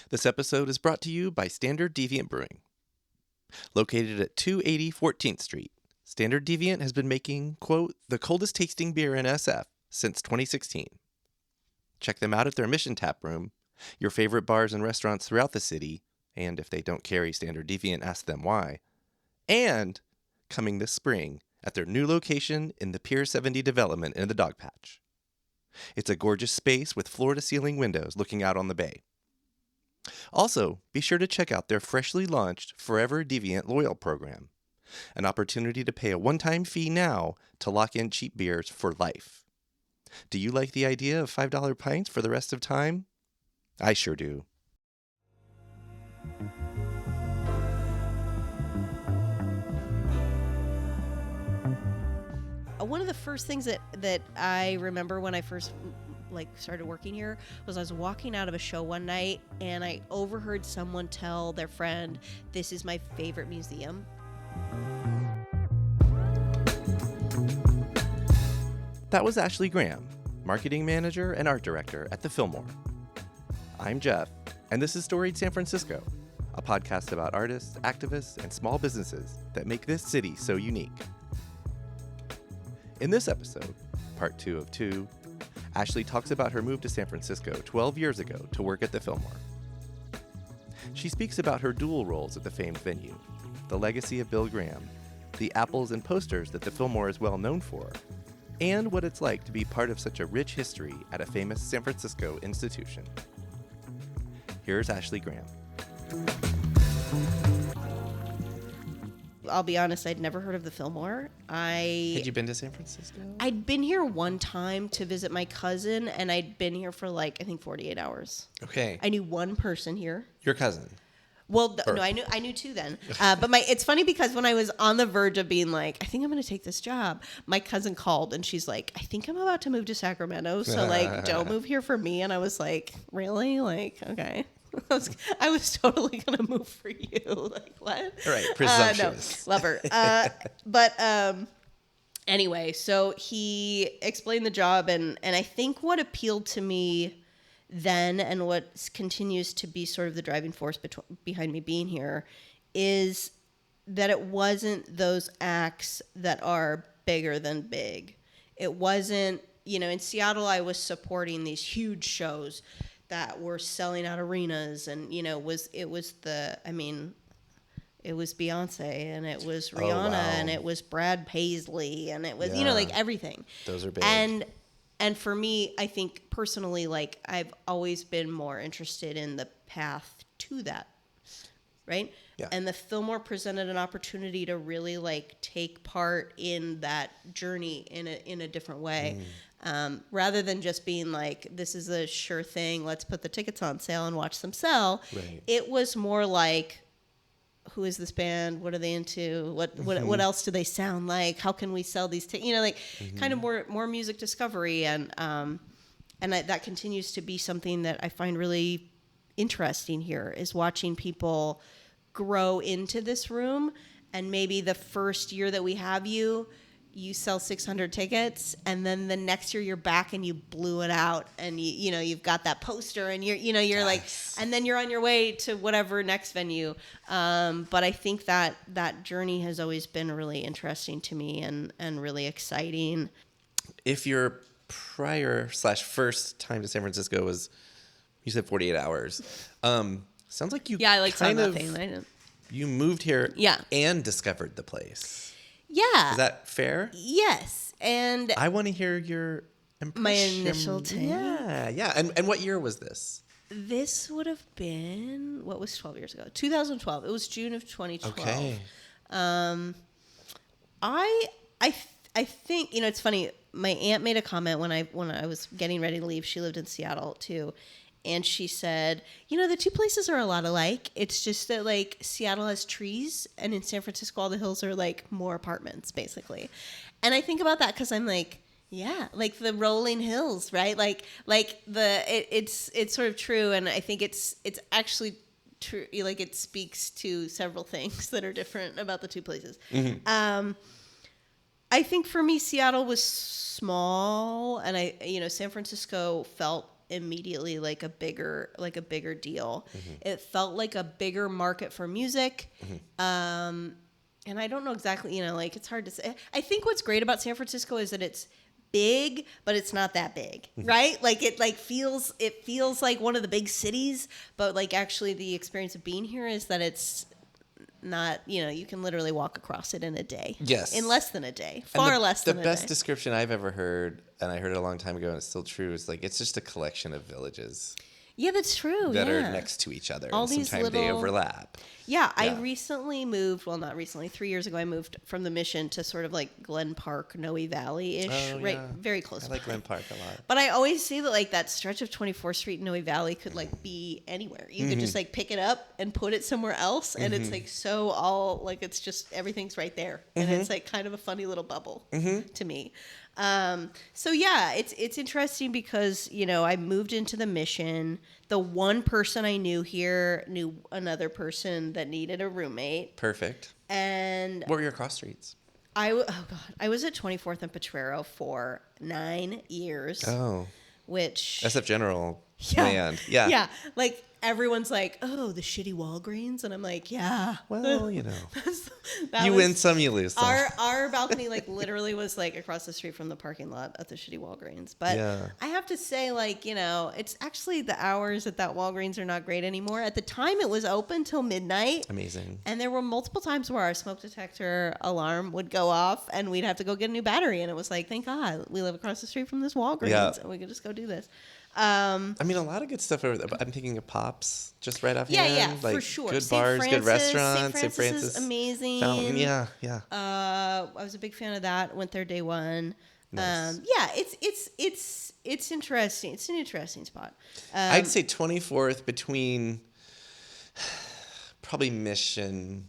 This episode is brought to you by Standard Deviant Brewing. Located at 280 14th Street, Standard Deviant has been making, quote, the coldest tasting beer in SF since 2016. Check them out at their Mission Tap Room, your favorite bars and restaurants throughout the city, and if they don't carry Standard Deviant, ask them why. And coming this spring at their new location in the Pier 70 development in the Dog Patch. It's a gorgeous space with floor-to-ceiling windows looking out on the bay. Also, be sure to check out their freshly launched Forever Deviant Loyal program, an opportunity to pay a one-time fee now to lock in cheap beers for life. Do you like the idea of $5 pints for the rest of time? I sure do. One of the first things that I remember when I first started working here was I was walking out of a show one night and I overheard someone tell their friend, "This is my favorite museum." That was Ashley Graham, marketing manager and art director at the Fillmore. I'm Jeff, and this is Storied San Francisco, a podcast about artists, activists, and small businesses that make this city so unique. In this episode, part 2 of 2, Ashley talks about her move to San Francisco 12 years ago to work at the Fillmore. She speaks about her dual roles at the famed venue, the legacy of Bill Graham, the apples and posters that the Fillmore is well known for, and what it's like to be part of such a rich history at a famous San Francisco institution. Here's Ashley Graham. I'll be honest, I'd never heard of the Fillmore. Had you been to San Francisco? I'd been here one time to visit my cousin, and I'd been here for I think 48 hours. Okay. I knew one person here. Your cousin? Well, no, I knew two then. But it's funny because when I was on the verge of being I think I'm going to take this job, my cousin called and she's like, "I think I'm about to move to Sacramento, so don't move here for me." And I was like, "Really? Okay." I was totally going to move for you. What? Right, presumptuous. No, love her. But anyway, so he explained the job, and I think what appealed to me then and what continues to be sort of the driving force behind me being here is that it wasn't those acts that are bigger than big. It wasn't, in Seattle I was supporting these huge shows that were selling out arenas, and it was Beyonce, and it was Rihanna, and it was Brad Paisley, and it was everything. Those are big. And for me, I think personally, I've always been more interested in the path to that, right? Yeah. And the Fillmore presented an opportunity to really take part in that journey in a different way. Rather than just being this is a sure thing, let's put the tickets on sale and watch them sell. Right. It was more who is this band? What are they into? What else do they sound like? How can we sell these tickets? Kind of more music discovery, and that continues to be something that I find really interesting here, is watching people grow into this room. And maybe the first year that we have you sell 600 tickets, and then the next year you're back and you blew it out, and you've got that poster, and you're yes. and then you're on your way to whatever next venue. But I think that journey has always been really interesting to me and really exciting. If your prior/first time to San Francisco was, you said 48 hours, sounds like you you moved here and discovered the place. Yeah. Is that fair? Yes. And I want to hear your impression. My initial take. Yeah. And what year was this? This would have been, what was 12 years ago? 2012. It was June of 2012. Okay. I think, it's funny. My aunt made a comment when I was getting ready to leave. She lived in Seattle too. And she said, the two places are a lot alike. It's just that Seattle has trees, and in San Francisco all the hills are more apartments basically. And I think about that because I'm the rolling hills, right? It's sort of true, and I think it's actually true. It speaks to several things that are different about the two places. Mm-hmm. I think for me, Seattle was small, and San Francisco felt immediately like a bigger deal. It felt like a bigger market for music. And I don't know exactly, like it's hard to say. I think what's great about San Francisco is that it's big, but it's not that big, right? Like it feels like one of the big cities, but like actually the experience of being here is that it's not, you can literally walk across it in a day. Yes. In less than a day. Less than a day. The best description I've ever heard, and I heard it a long time ago and it's still true, is like it's just a collection of villages. Yeah, that's true. That are next to each other. All and these sometimes they overlap. Yeah, I recently moved. Well, not recently. 3 years ago, I moved from the Mission to sort of like Glen Park, Noe Valley-ish, right? Very close. I like Glen Park a lot. But I always say that like that stretch of 24th Street, Noe Valley, could like be anywhere. You could just like pick it up and put it somewhere else, and it's like so all like it's just everything's right there, and it's like kind of a funny little bubble to me. So yeah, it's interesting because, I moved into the Mission. The one person I knew here knew another person that needed a roommate. Perfect. And what were your cross streets? I was at 24th and Potrero for 9 years. Oh. Which SF General land. Yeah. Yeah. Like everyone's like, oh, the shitty Walgreens. And I'm like, yeah. Well, you win some, you lose some. Our balcony like literally was like across the street from the parking lot at the shitty Walgreens. But I have to say, like, it's actually the hours at that Walgreens are not great anymore. At the time it was open till midnight. Amazing. And there were multiple times where our smoke detector alarm would go off and we'd have to go get a new battery. And it was like, thank God we live across the street from this Walgreens and we could just go do this. I mean, a lot of good stuff over there. I'm thinking of Pops, just right off hand. Yeah, like, for sure. Good St. bars, Francis, good restaurants. St. Francis is amazing. Fountain. Yeah. I was a big fan of that. Went there day one. Nice. It's interesting. It's an interesting spot. I'd say 24th between probably Mission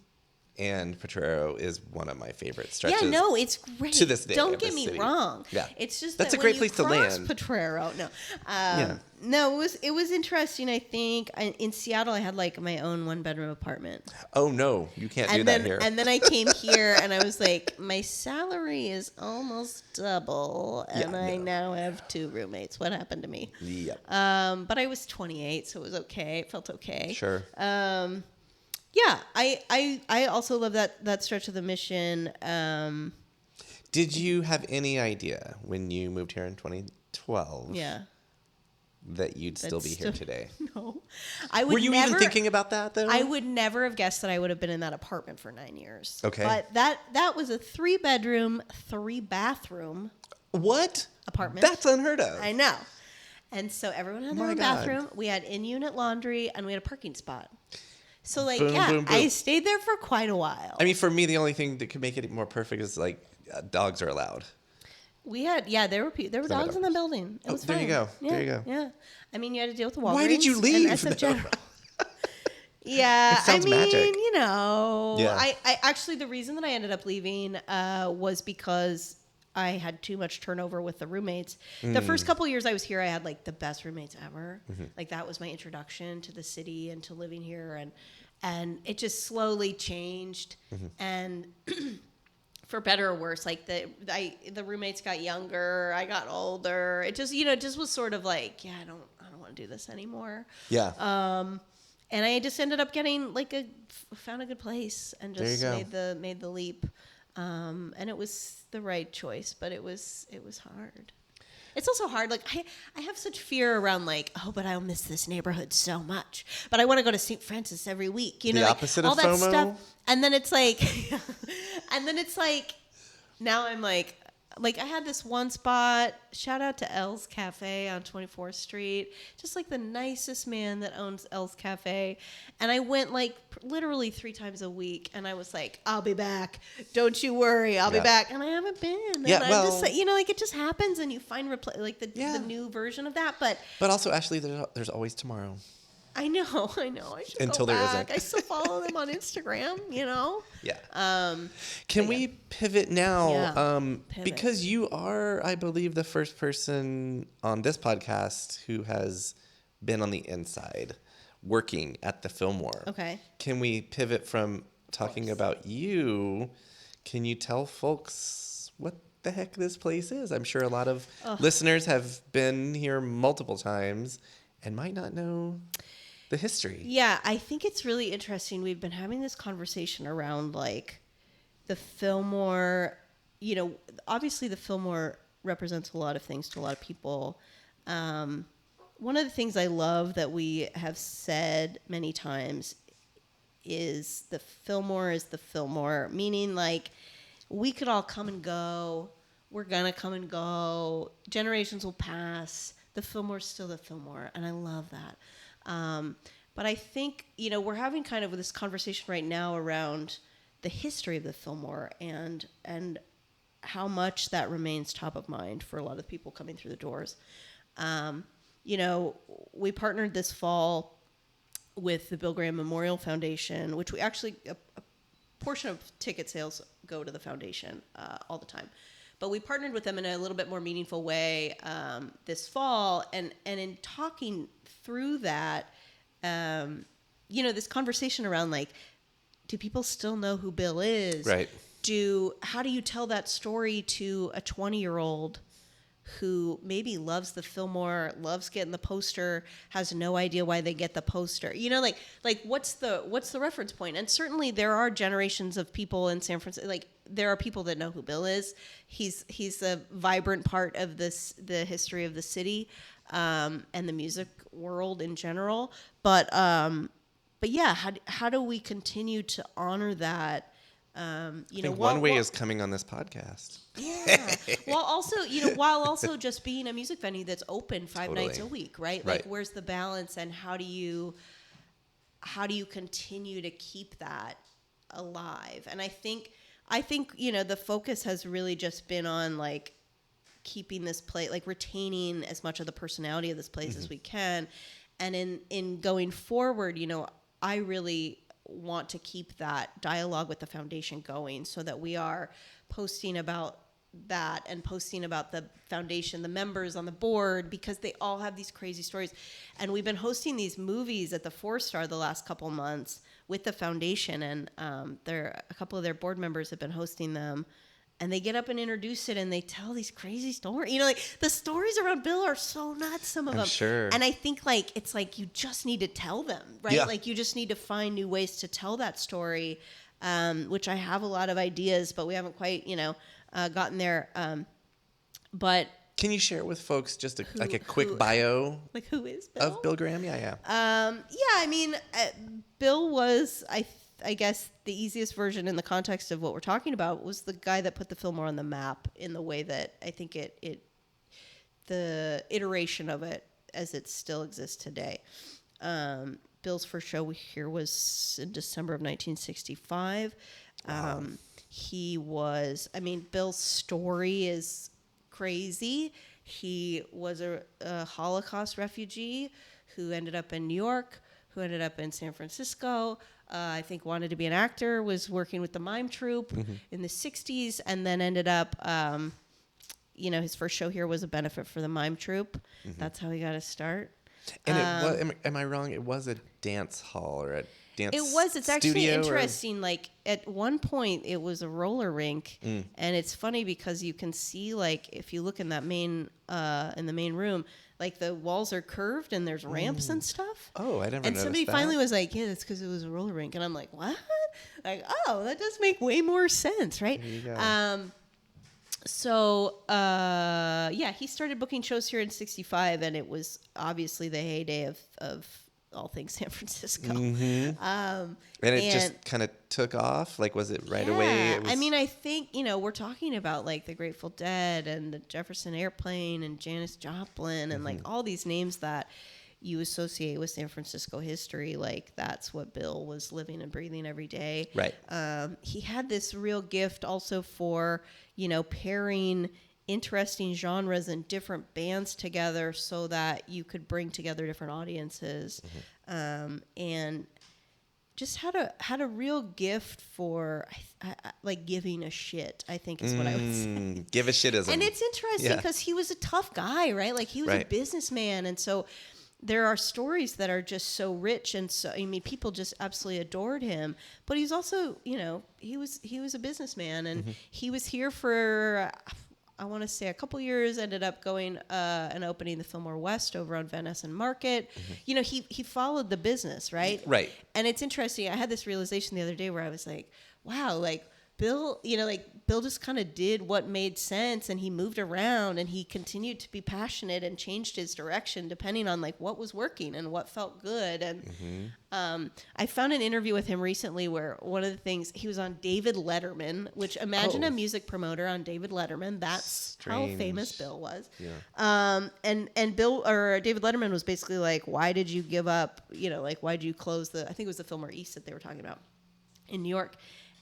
and Potrero is one of my favorite stretches. Yeah, no, it's great. To this day. Don't get me wrong. Yeah. It's just that's that a great when place you to cross land. Potrero. No, it was interesting. I think in Seattle I had like my own 1-bedroom apartment. Oh no, you can't do that here. And then I came here and I was like, my salary is almost double, and I now have 2 roommates. What happened to me? Yeah. But I was 28, so it was okay. It felt okay. Sure. Yeah, I also love that stretch of the Mission. Did you have any idea when you moved here in 2012? Yeah. That you'd still be here today? No. Were you even thinking about that though? I would never have guessed that I would have been in that apartment for 9 years. Okay. But that was a 3-bedroom, 3-bathroom. What? Apartment. That's unheard of. I know. And so everyone had their own bathroom. We had in-unit laundry and we had a parking spot. So like, boom, boom. I stayed there for quite a while. I mean, for me, the only thing that could make it more perfect is like dogs are allowed. We had, there were dogs in the building. It was fine. There you go. Yeah, there you go. Yeah. I mean, you had to deal with the Walgreens. Why did you leave? And SF General. Yeah. It sounds magic. Yeah. I actually, the reason that I ended up leaving was because I had too much turnover with the roommates. The first couple of years I was here, I had like the best roommates ever. Like that was my introduction to the city and to living here, and it just slowly changed. And for better or worse, like the roommates got younger, I got older. It just just was sort of like, I don't want to do this anymore. Yeah. And I just ended up getting found a good place and just made the leap. And it was the right choice, but it was hard. It's also hard. Like I have such fear around like, but I'll miss this neighborhood so much. But I want to go to St. Francis every week. The opposite of FOMO. Stuff. And then it's like, now I'm like I had this one spot, shout out to Elle's Cafe on 24th Street, just like the nicest man that owns Elle's Cafe. And I went like literally 3 times a week, and I was like, I'll be back. Don't you worry, I'll be back. And I haven't been. And I'm just like, like it just happens, and you find the new version of that. But also, Ashley, there's always tomorrow. I know. I should Until go there back. isn't. I still follow them on Instagram, Yeah. Can we pivot now? Yeah, because you are, I believe, the first person on this podcast who has been on the inside working at the Fillmore. Okay. Can we pivot from talking about you? Can you tell folks what the heck this place is. I'm sure a lot of listeners have been here multiple times and might not know the history. Yeah, I think it's really interesting. We've been having this conversation around like the Fillmore, obviously the Fillmore represents a lot of things to a lot of people. One of the things I love that we have said many times is the Fillmore is the Fillmore, meaning like we could all come and go. We're going to come and go. Generations will pass. The Fillmore's still the Fillmore, and I love that. But I think, we're having kind of this conversation right now around the history of the Fillmore and how much that remains top of mind for a lot of people coming through the doors. We partnered this fall with the Bill Graham Memorial Foundation, which we actually, a portion of ticket sales go to the foundation all the time. But we partnered with them in a little bit more meaningful way this fall. And in talking through that, this conversation around like, do people still know who Bill is? Right. How do you tell that story to a 20-year-old who maybe loves the Fillmore, loves getting the poster, has no idea why they get the poster? Like what's the reference point? And certainly there are generations of people in San Francisco. Like there are people that know who Bill is. He's a vibrant part of the history of the city, and the music world in general. But yeah, how do we continue to honor that? I think one way is coming on this podcast. Yeah. while also just being a music venue that's open 5 nights a week, right? Like where's the balance, and how do you continue to keep that alive? And I think the focus has really just been on like keeping this place, like retaining as much of the personality of this place as we can. And in going forward, I really want to keep that dialogue with the foundation going so that we are posting about that and posting about the foundation, the members on the board, because they all have these crazy stories. And we've been hosting these movies at the 4-Star the last couple months with the foundation, and a couple of their board members have been hosting them. And they get up and introduce it, and they tell these crazy stories. Like the stories around Bill are so nuts, some of them. Sure. And I think like it's like you just need to tell them, right? Yeah. Like you just need to find new ways to tell that story, which I have a lot of ideas, but we haven't quite, gotten there. But can you share with folks just a quick bio? Like who is Bill? Of Bill Graham? Yeah. Bill was, I guess the easiest version in the context of what we're talking about was the guy that put the Fillmore on the map in the way that I think the iteration of it as it still exists today. Bill's first show here was in December of 1965. Wow. Bill's story is crazy. He was a Holocaust refugee who ended up in New York, who ended up in San Francisco. I think wanted to be an actor, was working with the mime troupe in the 60s, and then ended up, his first show here was a benefit for the mime troupe. That's how he got his start. And am I wrong? It was a dance hall or a dance studio? It's actually interesting. Like at one point it was a roller rink, and it's funny because you can see, like, if you look in that in the main room, like the walls are curved and there's ramps and stuff. Oh, I never noticed that. And somebody finally was like, yeah, that's because it was a roller rink. And I'm like, what? Like, oh, that does make way more sense, right? There you go. He started booking shows here in 65, and it was obviously the heyday of all things San Francisco. And it just kind of took off? Like, was it right away? I think, we're talking about like the Grateful Dead and the Jefferson Airplane and Janis Joplin and like all these names that you associate with San Francisco history. Like that's what Bill was living and breathing every day. Right. He had this real gift also for, pairing interesting genres and different bands together so that you could bring together different audiences, and just had a real gift for like giving a shit, I think is what I would say. Give a shitism. And it's interesting because he was a tough guy, right? Like he was a businessman, and so there are stories that are just so rich, and so people just absolutely adored him. But he's also, he was a businessman, and he was here for I want to say a couple years, ended up going and opening the Fillmore West over on Van Essen Market. You know, he followed the business, right? Right. And it's interesting. I had this realization the other day where I was like, wow, like Bill, you know, like Bill just kind of did what made sense, and he moved around, and he continued to be passionate and changed his direction depending on like what was working and what felt good. And I found an interview with him recently where one of the things, he was on David Letterman, which imagine a music promoter on David Letterman. That's how famous Bill was. Yeah. And Bill, or David Letterman, was basically like, why did you give up, you know, like why did you close I think it was the Fillmore East that they were talking about in New York.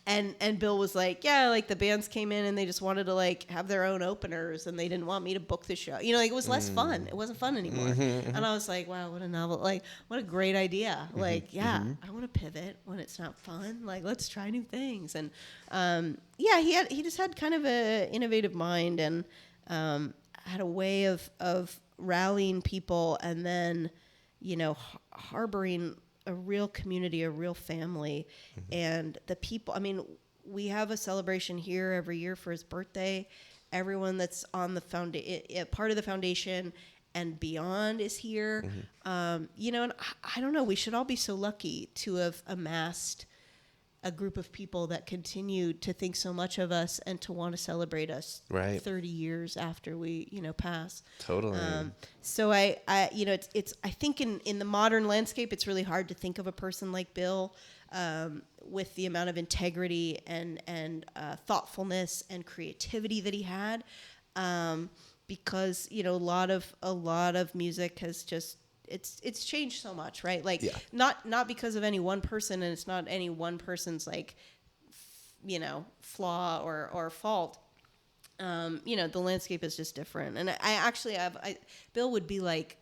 And Bill was like, yeah, like the bands came in and they just wanted to like have their own openers, and they didn't want me to book the show. You know, like it was less fun. It wasn't fun anymore. And I was like, wow, what a novel, like what a great idea. Like, yeah, I want to pivot when it's not fun. Like, let's try new things. And yeah, he just had kind of a innovative mind, and had a way of rallying people, and then, you know, harboring a real community, a real family. And the people, I mean, we have a celebration here every year for his birthday. Everyone that's on the part of the foundation and beyond is here. You know, and I don't know, we should all be so lucky to have amassed a group of people that continue to think so much of us and to want to celebrate us 30 years after we, you know, pass. Totally. So I you know, it's I think in the modern landscape, it's really hard to think of a person like Bill with the amount of integrity and thoughtfulness and creativity that he had, because, you know, a lot of music has just, it's changed so much, right? Like, not because of any one person, and it's not any one person's like, you know, flaw or fault. You know, the landscape is just different. And I actually have, Bill would be like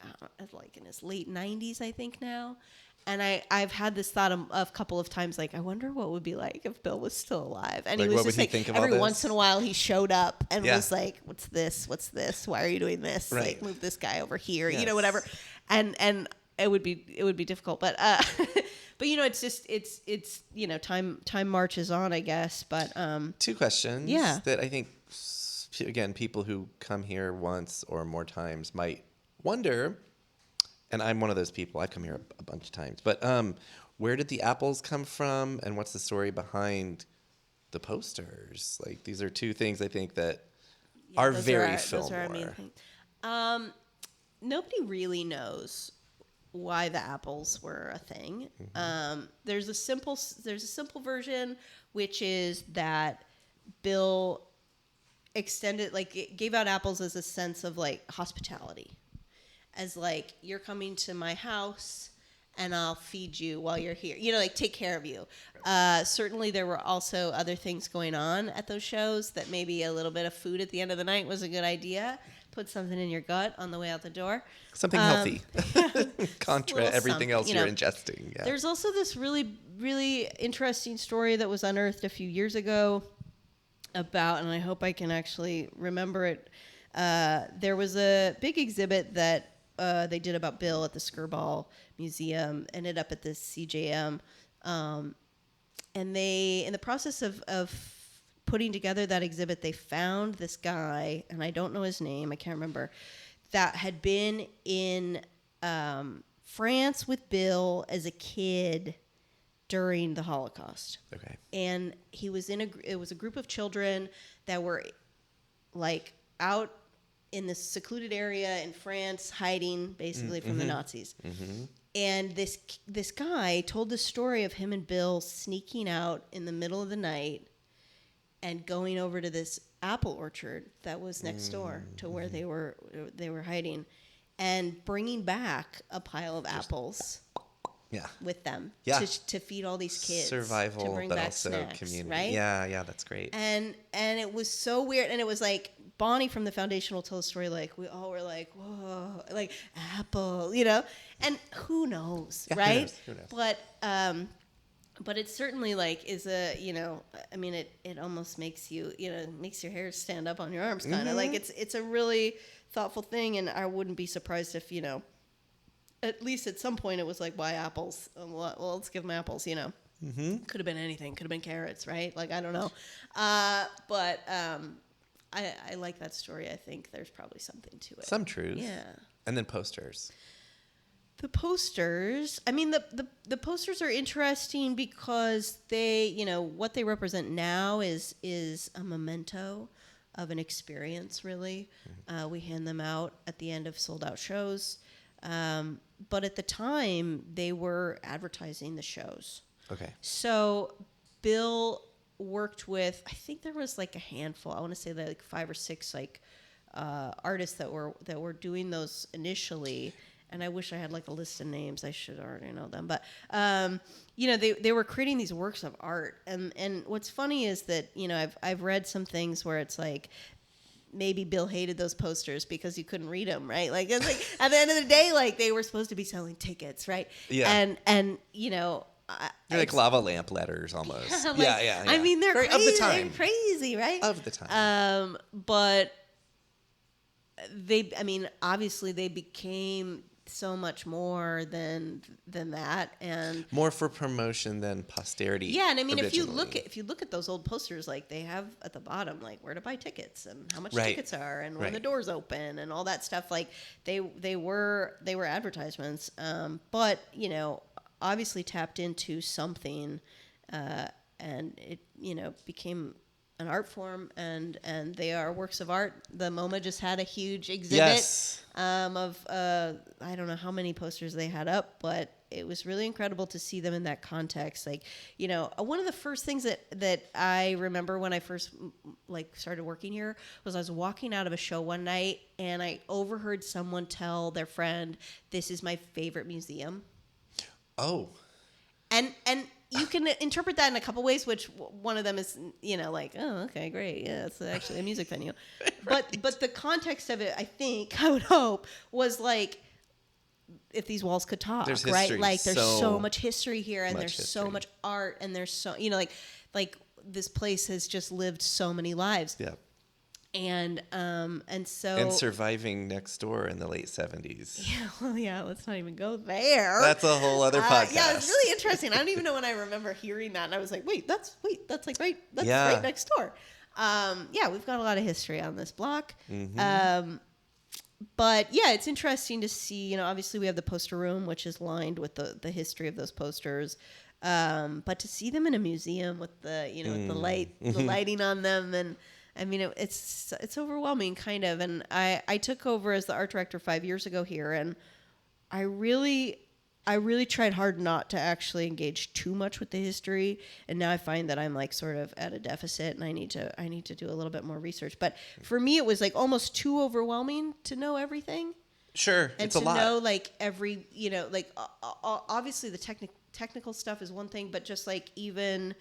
in his late 90s, I think now. And I've had this thought a couple of times, like, I wonder what it would be like if Bill was still alive. And like, he was what just would he like, think of every all this? once in a while he showed up and was like, what's this? What's this? Why are you doing this? Right. Like, move this guy over here, Yes. you know, whatever. And it would be difficult, but but you know, it's just it's you know, time marches on, I guess. But two questions. Yeah. That I think, again, people who come here once or more times might wonder. And I'm one of those people. I've come here a bunch of times. But where did the apples come from, and what's the story behind the posters? Like, these are two things I think that are very Fillmore. Those are our main things. Nobody really knows why the apples were a thing. There's a simple version, which is that Bill extended, like, gave out apples as a sense of like hospitality. As like, you're coming to my house and I'll feed you while you're here. You know, like, take care of you. Certainly there were also other things going on at those shows, that maybe a little bit of food at the end of the night was a good idea. Put something in your gut on the way out the door. Something healthy. Contra everything else you're ingesting. Yeah. There's also this really, really interesting story that was unearthed a few years ago about, and I hope I can actually remember it. There was a big exhibit that they did about Bill at the Skirball Museum, ended up at the CJM. And they, in the process of putting together that exhibit, they found this guy, and I don't know his name, I can't remember, that had been in France with Bill as a kid during the Holocaust. Okay. And he was it was a group of children that were like out in this secluded area in France, hiding basically from the Nazis. And this guy told the story of him and Bill sneaking out in the middle of the night and going over to this apple orchard that was next door to where they were hiding, and bringing back a pile of apples. Yeah. With them. Yeah. To feed all these kids. Survival, to bring but back also snacks, community. right? Yeah, that's great. And it was so weird. And it was like, Bonnie from the foundation will tell a story like, we all were like, whoa, like, apple, you know? And who knows, right? Who knows? But it certainly, like, is a, you know, I mean, it almost makes you, you know, makes your hair stand up on your arms, kind of. Like, it's a really thoughtful thing, and I wouldn't be surprised if, you know, at least at some point it was like, why apples? Well, let's give them apples, you know. Could have been anything. Could have been carrots, right? Like, I don't know. But I like that story. I think there's probably something to it. Some truth. Yeah. And then posters. The posters, I mean, the posters are interesting because they, what they represent now is a memento of an experience, really. We hand them out at the end of sold-out shows. But at the time, they were advertising the shows. Okay. So Bill worked with, I think there was like a handful, I want to say like 5 or 6 like artists that were doing those initially. And I wish I had like a list of names. I should already know them. But, they were creating these works of art. And what's funny is that, I've read some things where it's like, maybe Bill hated those posters because you couldn't read them, right? Like, it's like at the end of the day, like they were supposed to be selling tickets, right? Yeah. And they're like lava lamp letters almost. Yeah. I mean, they're very crazy, of the time. they're crazy, right? Of the time. But obviously they became so much more than that, and more for promotion than posterity. Yeah, and I mean, originally. if you look at those old posters, like they have at the bottom, like where to buy tickets and how much Right. tickets are and when Right. the doors open and all that stuff. Like they were advertisements, but obviously tapped into something, and it became an art form, and they are works of art. The MoMA just had a huge exhibit. Yes. Of I don't know how many posters they had up, but it was really incredible to see them in that context. Like, one of the first things that I remember when I first started working here was I was walking out of a show one night and I overheard someone tell their friend, "This is my favorite museum." Oh. And you can interpret that in a couple ways, which one of them is, like, oh, okay, great. Yeah, it's actually a music venue. Right. But the context of it, I would hope, was like, if these walls could talk, there's right? history, Like, there's so much history here, and there's history. so much art, and there's so, like this place has just lived so many lives. Yeah. And so... And surviving next door in the late 70s. Yeah, well, yeah, let's not even go there. That's a whole other podcast. Yeah, it's really interesting. I don't even know when I remember hearing that, and I was like, that's like right next door. Yeah, we've got a lot of history on this block. Mm-hmm. But yeah, it's interesting to see, obviously we have the poster room, which is lined with the history of those posters. But to see them in a museum with the, with the lighting on them, and I mean, it's overwhelming, kind of. And I took over as the art director 5 years ago here, and I really tried hard not to actually engage too much with the history. And now I find that I'm like sort of at a deficit, and I need to do a little bit more research. But for me, it was like almost too overwhelming to know everything. Sure, And it's a lot. to know like every, like obviously the technical stuff is one thing, but just like even...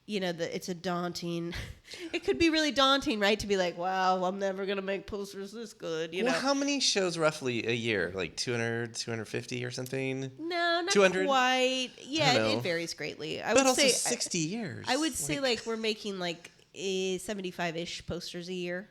it's a daunting, it could be really daunting, right? To be like, wow, I'm never going to make posters this good, Well, how many shows roughly a year? Like 200, 250 or something? No, not 200? quite. Yeah, it varies greatly. But also 60 years. I would say like we're making like 75-ish posters a year.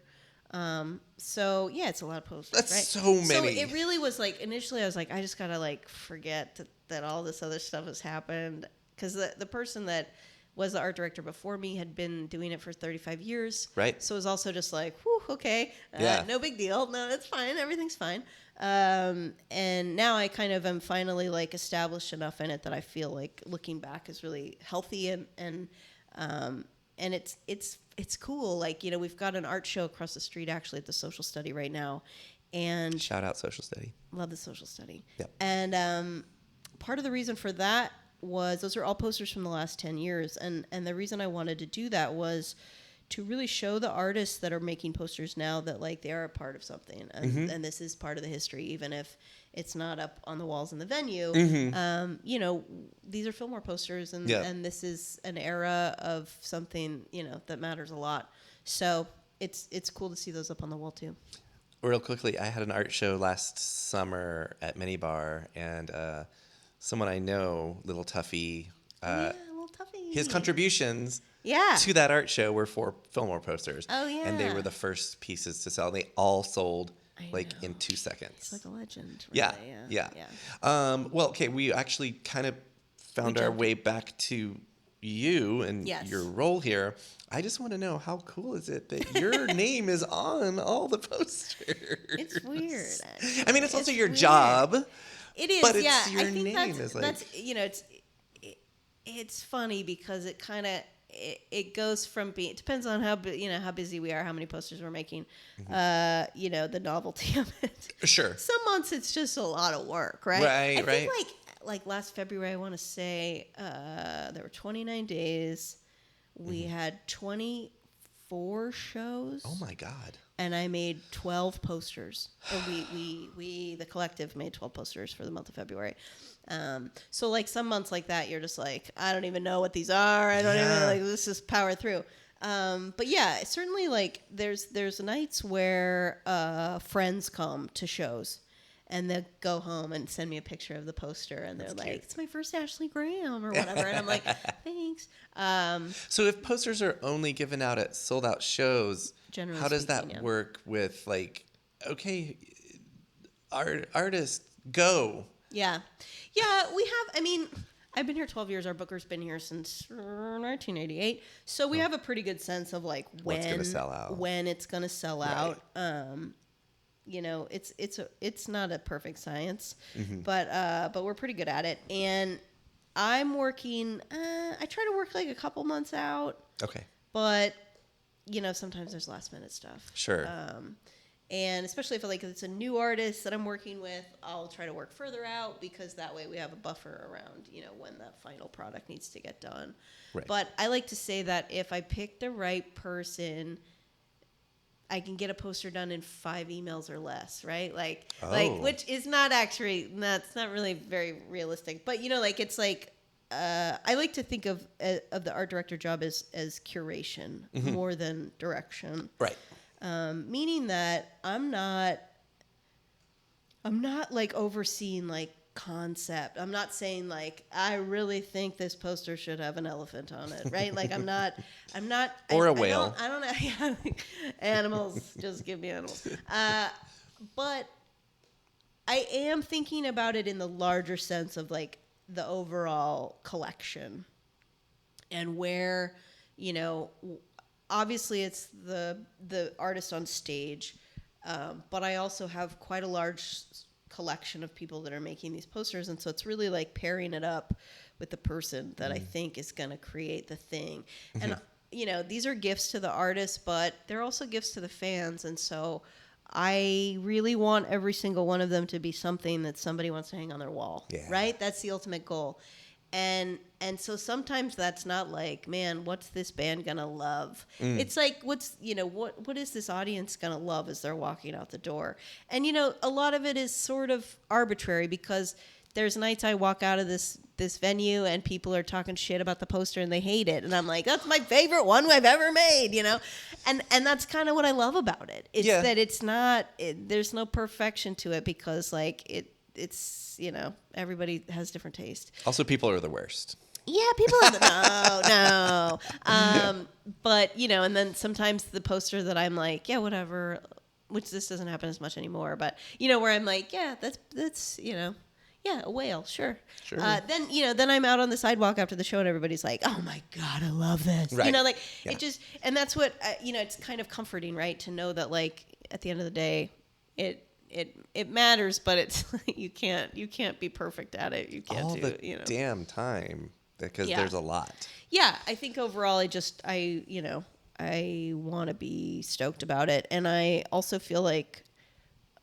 So yeah, it's a lot of posters, That's right? so many. So it really was like, initially I was like, I just got to like forget that all this other stuff has happened. Because the person that was the art director before me had been doing it for 35 years. Right. So it was also just like, whew, okay, Yeah. no big deal. No, it's fine. Everything's fine. And now I kind of am finally like established enough in it that I feel like looking back is really healthy, and it's cool. Like, we've got an art show across the street actually at the Social Study right now. And shout out Social Study. Love the Social Study. Yep. And part of the reason for that was those are all posters from the last 10 years. And the reason I wanted to do that was to really show the artists that are making posters now that like they are a part of something. And this is part of the history, even if it's not up on the walls in the venue. These are Fillmore posters, and this is an era of something, that matters a lot. So it's cool to see those up on the wall too. Real quickly, I had an art show last summer at Minibar, and someone I know, Little Tuffy, Little Tuffy. his contributions to that art show were 4 Fillmore posters. Oh, yeah. And they were the first pieces to sell. They all sold in 2 seconds. It's like a legend. Yeah. Really. Well, okay, we actually kind of found our way back to you and Yes. your role here, I just want to know, how cool is it that your name is on all the posters? It's weird. Actually. I mean, it's also your weird. job. It is, But it's yeah. your I think name that's is like, it's funny because it kind of it goes from being, it depends on how how busy we are, how many posters we're making, the novelty of it. sure. Some months it's just a lot of work, right? Right, I think like last February, I want to say there were 29 days. We had 24 shows. Oh my God. And I made 12 posters. Or we the collective made 12 posters for the month of February. So like some months like that, you're just like, I don't even know what these are. I don't even like, let's just power through. But yeah, certainly like there's nights where friends come to shows. And they'll go home and send me a picture of the poster, and they're like, "It's my first Ashley Graham," or whatever. And I'm like, "Thanks." So if posters are only given out at sold out shows, Generally how does speaking, that yeah. work with like, okay, artist, go? Yeah, we have. I mean, I've been here 12 years. Our booker's been here since 1988, so we have a pretty good sense of like What's gonna sell out. when it's going to sell out. It's not a perfect science, but we're pretty good at it. And I'm working. I try to work like a couple months out. Okay. But sometimes there's last minute stuff. Sure. And especially if it's a new artist that I'm working with, I'll try to work further out because that way we have a buffer around when that final product needs to get done. Right. But I like to say that if I pick the right person, I can get a poster done in 5 emails or less, right? Like which is not actually, that's not really very realistic. But it's like, I like to think of the art director job as curation more than direction. Right. Meaning that I'm not like overseeing like concept. I'm not saying like I really think this poster should have an elephant on it, right? Like I'm not or a whale. I don't know. Animals, just give me animals. But I am thinking about it in the larger sense of like the overall collection and where, obviously it's the artist on stage, but I also have quite a large collection of people that are making these posters, and so it's really like pairing it up with the person that I think is going to create the thing. And these are gifts to the artist, but they're also gifts to the fans, and so I really want every single one of them to be something that somebody wants to hang on their wall. Yeah. Right? That's the ultimate goal. And so sometimes that's not like, man, what's this band gonna love? It's like, what is this audience gonna love as they're walking out the door? And a lot of it is sort of arbitrary because there's nights I walk out of this venue and people are talking shit about the poster and they hate it, and I'm like, that's my favorite one I've ever made, and that's kind of what I love about it. It's that it's not, there's no perfection to it because like it's everybody has different taste. Also, people are the worst. Yeah, people are no. But and then sometimes the poster that I'm like, yeah, whatever, which this doesn't happen as much anymore, but where I'm like, yeah, that's yeah, a whale, sure. Then I'm out on the sidewalk after the show and everybody's like, oh my God, I love this. Right. It just, and that's what, it's kind of comforting, right? To know that like at the end of the day, it matters, but it's you can't be perfect at it. You can't all do the damn time because there's a lot. Yeah, I think overall, I want to be stoked about it, and I also feel like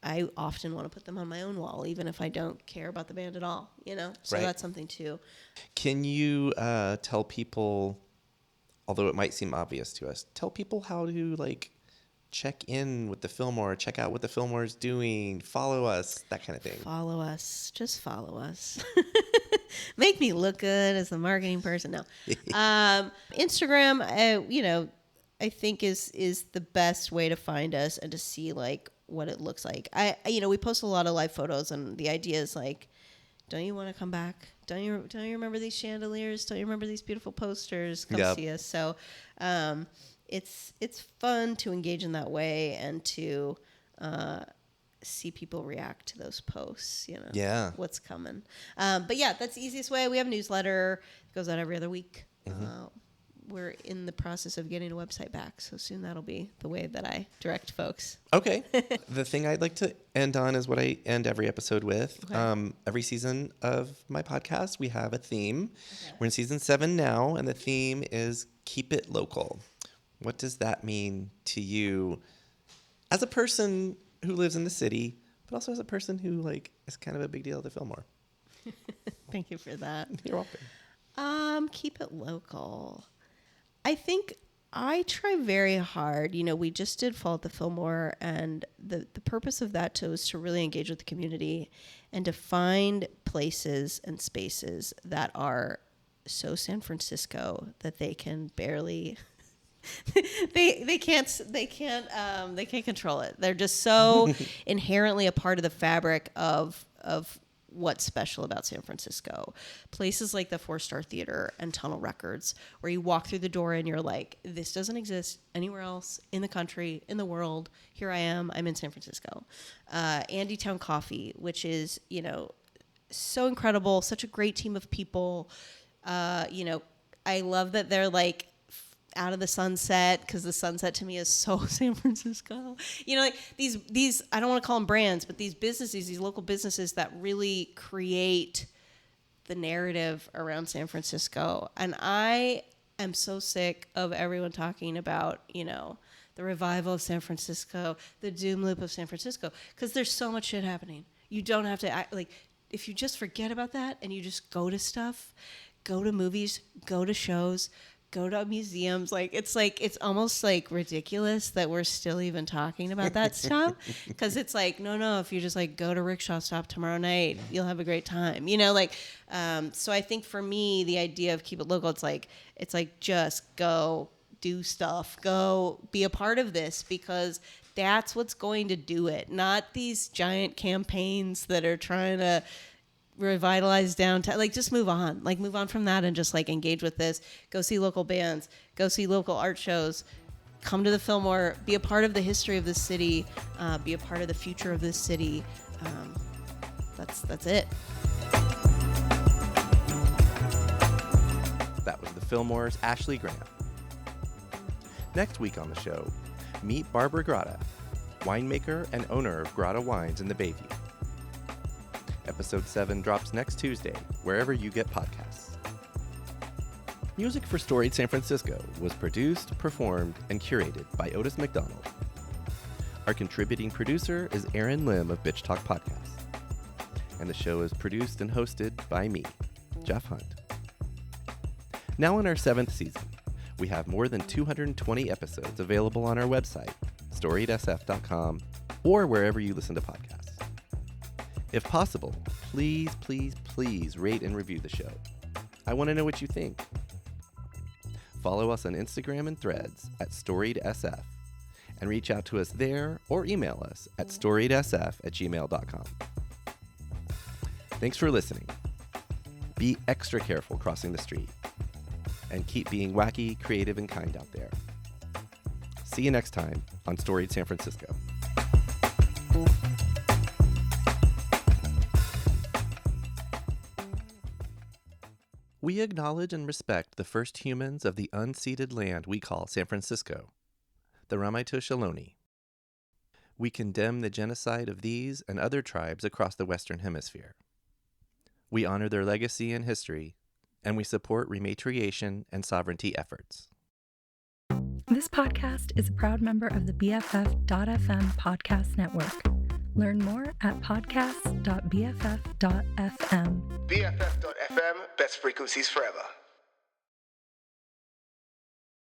I often want to put them on my own wall, even if I don't care about the band at all. So that's something too. Can you tell people, although it might seem obvious to us, tell people how to like check in with the Fillmore, check out what the Fillmore is doing, follow us, that kind of thing. Follow us. Just follow us. Make me look good as the marketing person. No. Instagram, I think is the best way to find us and to see like what it looks like. We post a lot of live photos, and the idea is like, don't you want to come back? Don't you remember these chandeliers? Don't you remember these beautiful posters? Come see us. So, it's fun to engage in that way and to see people react to those posts, what's coming. But yeah, that's the easiest way. We have a newsletter. It goes out every other week. We're in the process of getting a website back, so soon that'll be the way that I direct folks. Okay. The thing I'd like to end on is what I end every episode with. Okay. Every season of my podcast, we have a theme. Okay. We're in season 7 now, and the theme is Keep It Local. What does that mean to you as a person who lives in the city, but also as a person who is kind of a big deal to Fillmore? Thank you for that. You're welcome. Keep it local. I think I try very hard. We just did Fall at the Fillmore, and the purpose of that was to really engage with the community and to find places and spaces that are so San Francisco that they can barely they can't control it. They're just so inherently a part of the fabric of what's special about San Francisco. Places like the 4-Star Theater and Tunnel Records, where you walk through the door and you're like, this doesn't exist anywhere else in the country, in the world. Here I am. I'm in San Francisco. Andy Town Coffee, which is, so incredible. Such a great team of people. I love that they're out of the sunset, because the sunset to me is so San Francisco. These I don't want to call them brands, but these businesses, these local businesses that really create the narrative around San Francisco. And I am so sick of everyone talking about, the revival of San Francisco, the doom loop of San Francisco, because there's so much shit happening. You don't have to act if you just forget about that and you just go to stuff, go to movies, go to shows, go to museums. It's almost ridiculous that we're still even talking about that stuff, because it's no, if you just go to Rickshaw Stop tomorrow night, you'll have a great time. So I think for me, the idea of Keep It Local, it's just go do stuff, go be a part of this, because that's what's going to do it. Not these giant campaigns that are trying to revitalize downtown. Just move on. Move on from that and just engage with this. Go see local bands. Go see local art shows. Come to the Fillmore. Be a part of the history of this city. Be a part of the future of this city. That's it. That was the Fillmore's Ashley Graham. Next week on the show, meet Barbara Grata, winemaker and owner of Grata Wines in the Bayview. Episode 7 drops next Tuesday, wherever you get podcasts. Music for Storied San Francisco was produced, performed, and curated by Otis McDonald. Our contributing producer is Aaron Lim of Bitch Talk Podcast. And the show is produced and hosted by me, Jeff Hunt. Now in our 7th season, we have more than 220 episodes available on our website, storiedsf.com, or wherever you listen to podcasts. If possible, please, please, please rate and review the show. I want to know what you think. Follow us on Instagram and Threads at storiedsf, and reach out to us there or email us at storiedsf@gmail.com. Thanks for listening. Be extra careful crossing the street, and keep being wacky, creative, and kind out there. See you next time on Storied San Francisco. We acknowledge and respect the first humans of the unceded land we call San Francisco, the Ramaytush Ohlone. We condemn the genocide of these and other tribes across the Western Hemisphere. We honor their legacy and history, and we support rematriation and sovereignty efforts. This podcast is a proud member of the BFF.FM podcast network. Learn more at podcasts.bff.fm. BFF.FM, best frequencies forever.